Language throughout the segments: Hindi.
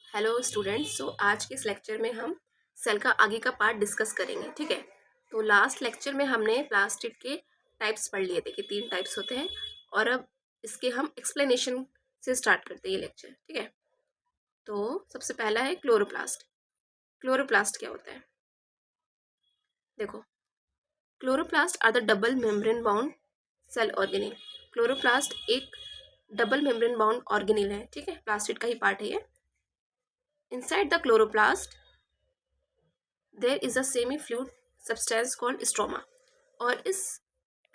Hello students. आज के इस लेक्चर में हम सेल का आगे का पार्ट डिस्कस करेंगे। ठीक है, तो लास्ट लेक्चर में हमने प्लास्टिड के टाइप्स पढ़ लिए थे कि 3 टाइप्स होते हैं और अब इसके हम एक्सप्लेनेशन से स्टार्ट करते हैं ये लेक्चर। ठीक है, तो सबसे पहला है क्लोरोप्लास्ट। क्लोरोप्लास्ट क्या होता है? देखो, chloroplast are the double membrane bound cell organelle. Chloroplast एक डबल मेम्ब्रेन बाउंड ऑर्गेनिल है। ठीक है, प्लास्टिड का ही पार्ट है ये। Inside the chloroplast there is a semi fluid substance called stroma. और इस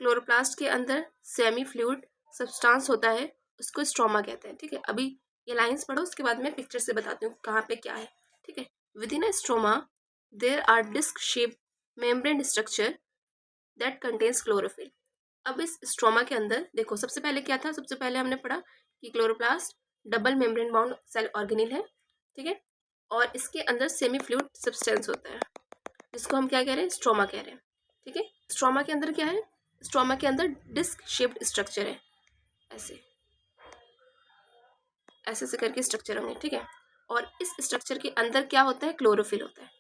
क्लोरोप्लास्ट के अंदर सेमी फ्लूइड सब्सटेंस होता है, उसको स्ट्रोमा कहते हैं। ठीक है, अभी ये लाइंस पढ़ो, उसके बाद मैं पिक्चर से बताती हूँ कहाँ पे क्या है। ठीक है, within a stroma there are disc shape membrane structure that contains chlorophyll. अब इस स्ट्रोमा के अंदर देखो, सबसे पहले क्या था? सबसे पहले हमने पढ़ा कि chloroplast double membrane bound cell organelle है। ठीक है, और इसके अंदर सेमी फ्लूइड सब्सटेंस होता है जिसको हम क्या कह रहे हैं? स्ट्रोमा कह रहे हैं। ठीक है, स्ट्रोमा के अंदर क्या है? स्ट्रोमा के अंदर डिस्क शेप्ड स्ट्रक्चर है, ऐसे ऐसे से करके स्ट्रक्चर होंगे। ठीक है, और इस स्ट्रक्चर के अंदर क्या होता है? क्लोरोफिल होता है।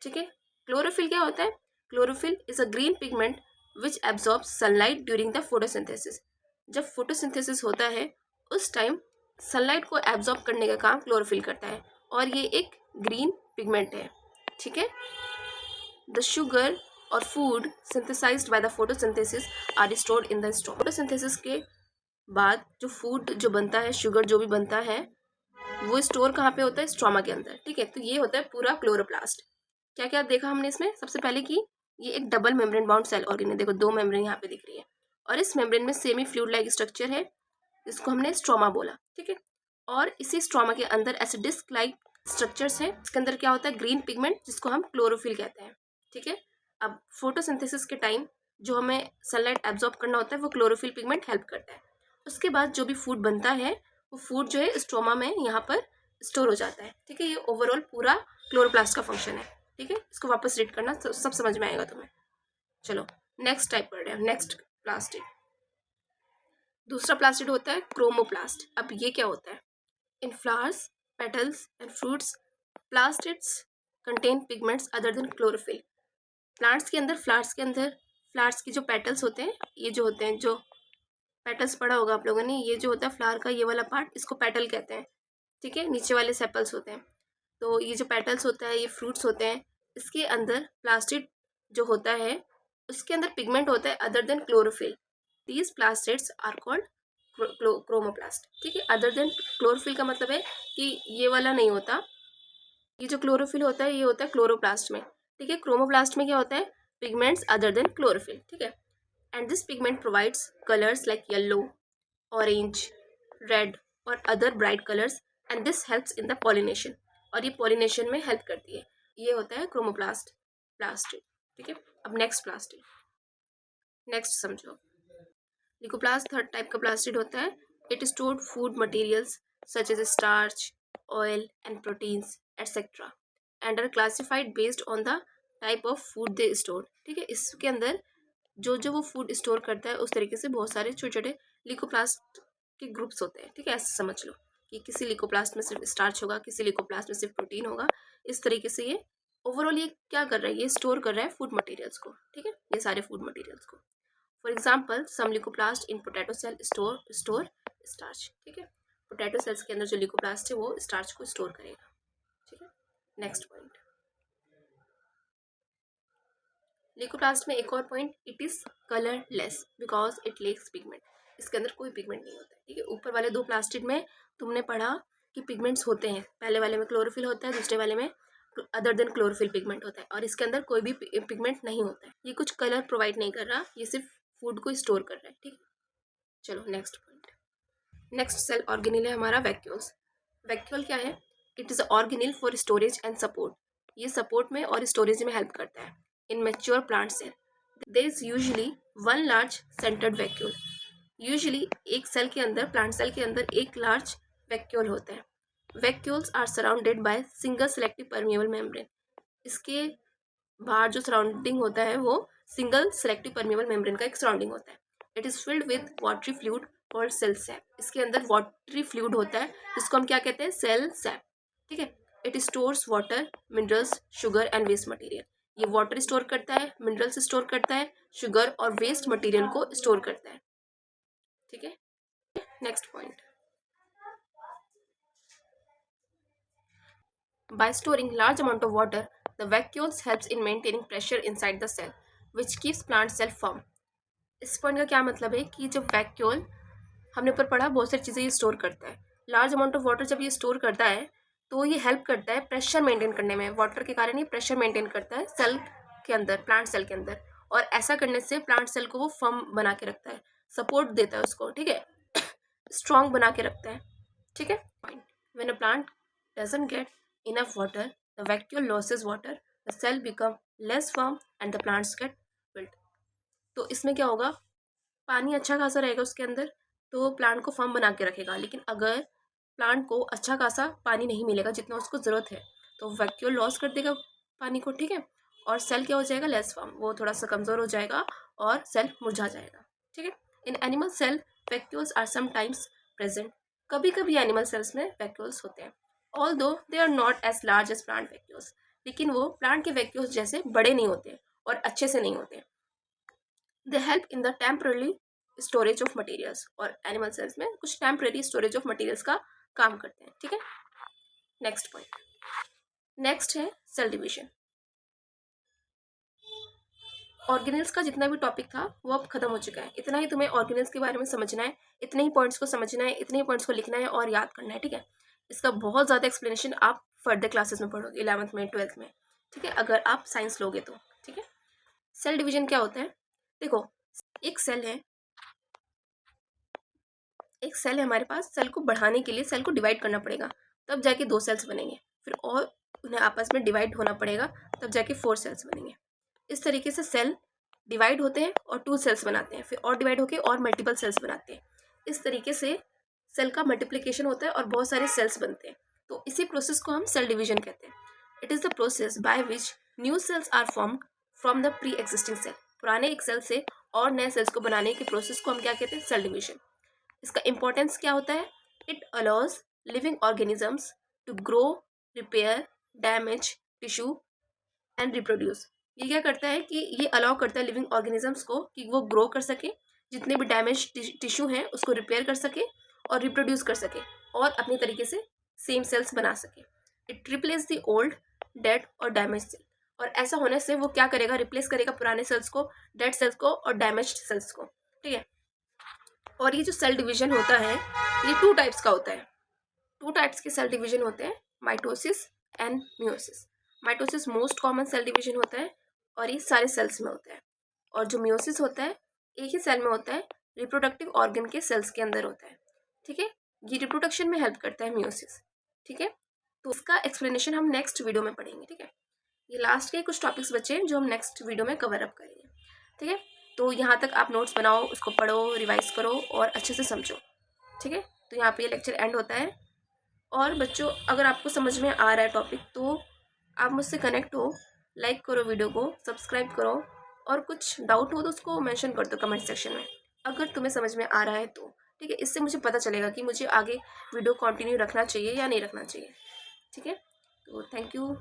ठीक है, क्लोरोफिल क्या होता है? Chlorophyll is a green pigment which absorb sunlight during the photosynthesis. जब फोटोसिंथेसिस होता है उस टाइम सनलाइट को एब्जॉर्ब करने का काम क्लोरोफिल करता है और ये एक ग्रीन पिगमेंट है। ठीक है, द शुगर और food synthesized by the photosynthesis are stored in the stoma. Photosynthesis के बाद जो फूड जो बनता है, शुगर जो भी बनता है, वो स्टोर कहाँ पे होता है? स्ट्रोमा के अंदर। ठीक है, तो ये होता है पूरा क्लोरोप्लास्ट। क्या क्या देखा हमने इसमें? सबसे पहले कि ये एक double membrane bound cell organelle. देखो, 2 मेम्ब्रेन यहाँ पे दिख रही है और इस मेम्ब्रेन में सेमी फ्लूइड लाइक स्ट्रक्चर है जिसको हमने स्ट्रोमा बोला। ठीक है, और इसी स्ट्रोमा के अंदर ऐसे डिस्क लाइक स्ट्रक्चर्स हैं। इसके अंदर क्या होता है? ग्रीन पिगमेंट, जिसको हम क्लोरोफिल कहते हैं। ठीक है, अब फोटोसिंथेसिस के टाइम जो हमें सनलाइट एब्जॉर्ब करना होता है वो क्लोरोफिल पिगमेंट हेल्प करता है। उसके बाद जो भी फूड बनता है वो फूड जो है स्ट्रोमा में यहाँ पर स्टोर हो जाता है। ठीक है, ये ओवरऑल पूरा क्लोरोप्लास्ट का फंक्शन है। ठीक है, इसको वापस रीड करना, सब समझ में आएगा तुम्हें। चलो नेक्स्ट टाइप पढ़ रहे हैं। नेक्स्ट प्लास्टिड, दूसरा प्लास्टिड होता है क्रोमोप्लास्ट। अब ये क्या होता है? In flowers, petals and fruits plastids contain pigments other than chlorophyll. Plants के अंदर, फ्लावर्स के अंदर, फ्लावर्स की जो पेटल्स होते हैं, ये जो होते हैं, जो पेटल्स पढ़ा होगा आप लोगों ने, ये जो होता है फ्लावर का ये वाला पार्ट, इसको पेटल कहते हैं। ठीक है, नीचे वाले सेपल्स होते हैं। तो ये जो पेटल्स होता है, ये फ्रूट्स होते हैं, इसके अंदर प्लास्टिड जो होता है उसके अंदर पिगमेंट होता है other than chlorophyll. These plastids are called chromoplast. ठीक है, अदर देन क्लोरोफिल का मतलब है कि ये वाला नहीं होता, ये जो क्लोरोफिल होता है ये होता है क्लोरोप्लास्ट में। ठीक है, क्रोमोप्लास्ट में क्या होता है? Pigments other than chlorophyll. ठीक है, and this pigment provides colours like yellow, orange, red और other bright colours and this helps in the pollination. और ये पॉलिनेशन में हेल्प करती है। ये होता है क्रोमोप्लास्ट प्लास्टिड। ठीक है, अब नेक्स्ट प्लास्टिड, नेक्स्ट समझो। लिकोप्लास्ट थर्ड टाइप का प्लास्टिड होता है। It stored food materials such as starch, oil and proteins etcetera and are classified based on the type of food they store. ठीक है, इसके अंदर जो जो वो फूड स्टोर करता है उस तरीके से बहुत सारे छोटे छोटे लिकोप्लास्ट के ग्रुप्स होते हैं। ठीक है, ऐसे समझ लो कि किसी लिकोप्लास्ट में सिर्फ स्टार्च होगा, किसी लिकोप्लास्ट में सिर्फ प्रोटीन होगा। इस तरीके से ये ओवरऑल ये क्या कर रहा है? ये स्टोर कर रहा है फूड मटेरियल्स को। ठीक है, ये सारे फूड मटेरियल्स को। For example, some leucoplast in potato cell store starch. ठीक है, पोटैटो सेल्स के अंदर जो लिकोप्लास्ट है वो स्टार्च को स्टोर करेगा। ठीक है, नेक्स्ट पॉइंट, लिकोप्लास्ट में एक और point, it is colourless because it lacks pigment. इसके अंदर कोई पिगमेंट नहीं होता है। ठीक है, ऊपर वाले 2 प्लास्टिड में तुमने पढ़ा कि पिगमेंट्स होते हैं। पहले वाले में क्लोरोफिल होता है, दूसरे वाले में अदर देन क्लोरोफिल पिगमेंट होता है, और इसके अंदर कोई भी पिगमेंट नहीं होता है। ये कुछ कलर प्रोवाइड नहीं कर रहा, ये सिर्फ फूड को स्टोर कर रहा है। ठीक है, चलो next point, next cell organelle है हमारा वैक्यूल्स। वैक्यूल क्या है? It is organelle for storage and support. ये सपोर्ट में और स्टोरेज में हेल्प करता है। In mature plant cell there is usually one large centred vacuole. Usually एक सेल के अंदर, प्लांट सेल के अंदर एक लार्ज वैक्यूल होता है। Vacuoles are surrounded by single selective permeable membrane. इसके बाहर जो सराउंडिंग होता है वो सिंगल सेलेक्टिव परमिएबल मेम्ब्रेन का एक सराउंडिंग होता है। It is filled with watery fluid called cell sap. इसके अंदर वाटरी फ्लूइड होता है जिसको हम क्या कहते हैं? Cell sap. ठीक है। It stores water, minerals, sugar and waste material. ये वाटर स्टोर करता है, मिनरल्स स्टोर करता है, शुगर और वेस्ट मटेरियल को स्टोर करता है। ठीक है। Next point, by storing large amount of water, the vacuoles helps in maintaining pressure inside the cell, which keeps plant cell firm. इस पॉइंट का क्या मतलब है कि जब वैक्यूल हमने ऊपर पढ़ा बहुत सारी चीज़ें ये स्टोर करता है। लार्ज अमाउंट ऑफ वाटर जब ये स्टोर करता है तो ये हेल्प करता है प्रेशर मेंटेन करने में। वाटर के कारण ये प्रेशर मेंटेन करता है सेल के अंदर, प्लांट सेल के अंदर, और ऐसा करने से प्लांट सेल को वो फर्म बना के रखता है, सपोर्ट देता है उसको, ठीक है, स्ट्रॉन्ग बना के रखता है। ठीक है। When a plant doesn't get enough water, the vacuole loses water, the cell become less firm and the plants get wilt. तो इसमें क्या होगा, पानी अच्छा खासा रहेगा उसके अंदर तो प्लांट को फर्म बना के रखेगा, लेकिन अगर प्लांट को अच्छा खासा पानी नहीं मिलेगा जितना उसको ज़रूरत है तो वैक्यूल लॉस कर देगा पानी को, ठीक है, और सेल क्या हो जाएगा, लेस फर्म, वो थोड़ा सा कमज़ोर हो जाएगा और सेल मुरझा जाएगा। ठीक है। In animal cell vacuoles are sometimes present. कभी कभी एनिमल सेल्स में वैक्यूल्स होते हैं, although they are not as large as plant vacuoles, लेकिन वो प्लांट के वैक्यूल्स जैसे बड़े नहीं होते और अच्छे से नहीं होते। They help in the temporary storage of materials, और एनिमल सेल्स में कुछ टेम्पररी स्टोरेज ऑफ मटेरियल्स का काम करते हैं। ठीक है। नेक्स्ट पॉइंट, नेक्स्ट है सेल डिवीजन। ऑर्गेनेल्स का जितना भी टॉपिक था वो अब खत्म हो चुका है। इतना ही तुम्हें ऑर्गेनेल्स के बारे में समझना है, इतने ही पॉइंट्स को समझना है, इतने ही पॉइंट्स को लिखना है और याद करना है। ठीक है। इसका बहुत ज़्यादा एक्सप्लेनेशन आप फर्दर क्लासेस में पढ़ोगे, 11th में, 12th में। ठीक है, अगर आप साइंस लोगे तो। ठीक है। सेल डिवीजन क्या होता है, देखो, एक सेल है, एक सेल है हमारे पास, सेल को बढ़ाने के लिए सेल को डिवाइड करना पड़ेगा, तब जाके 2 सेल्स बनेंगे, फिर और उन्हें आपस में डिवाइड होना पड़ेगा, तब जाके 4 सेल्स बनेंगे। इस तरीके से सेल डिवाइड होते हैं और 2 सेल्स बनाते हैं, फिर और डिवाइड होकर और मल्टीपल सेल्स बनाते हैं। इस तरीके से सेल का मल्टीप्लिकेशन होता है और बहुत सारे सेल्स बनते हैं। तो इसी प्रोसेस को हम सेल डिवीजन कहते हैं। It is the process by which new cells are formed from the pre existing cell. पुराने एक सेल से और नए सेल्स को बनाने के प्रोसेस को हम क्या कहते हैं, सेल डिवीजन। इसका इंपॉर्टेंस क्या होता है, it allows living organisms to grow, repair, damage tissue and reproduce. ये क्या करता है कि ये अलाउ करता है लिविंग ऑर्गेनिजम्स को कि वो ग्रो कर सके, जितने भी डैमेज टिश्यू हैं उसको रिपेयर कर सके और रिप्रोड्यूस कर सके और अपने तरीके से सेम सेल्स बना सके। It replace the old, dead और डैमेज सेल। और ऐसा होने से वो क्या करेगा, रिप्लेस करेगा पुराने सेल्स को, डेड सेल्स को और डैमेज्ड सेल्स को। ठीक है। और ये जो सेल डिवीजन होता है ये 2 टाइप्स का होता है। 2 टाइप्स के सेल डिवीजन होते हैं, mitosis and meiosis. Mitosis most common cell division होता है और ये सारे सेल्स में होता है, और जो मियोसिस होता है एक ही सेल में होता है, रिप्रोडक्टिव ऑर्गन के सेल्स के अंदर होता है। ठीक है। ये रिप्रोडक्शन में हेल्प करता है मियोसिस। ठीक है। तो इसका एक्सप्लेनेशन हम नेक्स्ट वीडियो में पढ़ेंगे। ठीक है। ये लास्ट के कुछ टॉपिक्स बचे हैं जो हम नेक्स्ट वीडियो में कवर अप करेंगे। ठीक है। तो यहाँ तक आप नोट्स बनाओ, उसको पढ़ो, रिवाइज करो और अच्छे से समझो। ठीक है। तो यहाँ पे ये लेक्चर एंड होता है। और बच्चों, अगर आपको समझ में आ रहा है टॉपिक तो आप मुझसे कनेक्ट हो, लाइक करो वीडियो को, सब्सक्राइब करो, और कुछ डाउट हो तो उसको मेंशन कर दो कमेंट सेक्शन में, अगर तुम्हें समझ में आ रहा है तो। ठीक है। इससे मुझे पता चलेगा कि मुझे आगे वीडियो कंटिन्यू रखना चाहिए या नहीं रखना चाहिए। ठीक है। तो थैंक यू।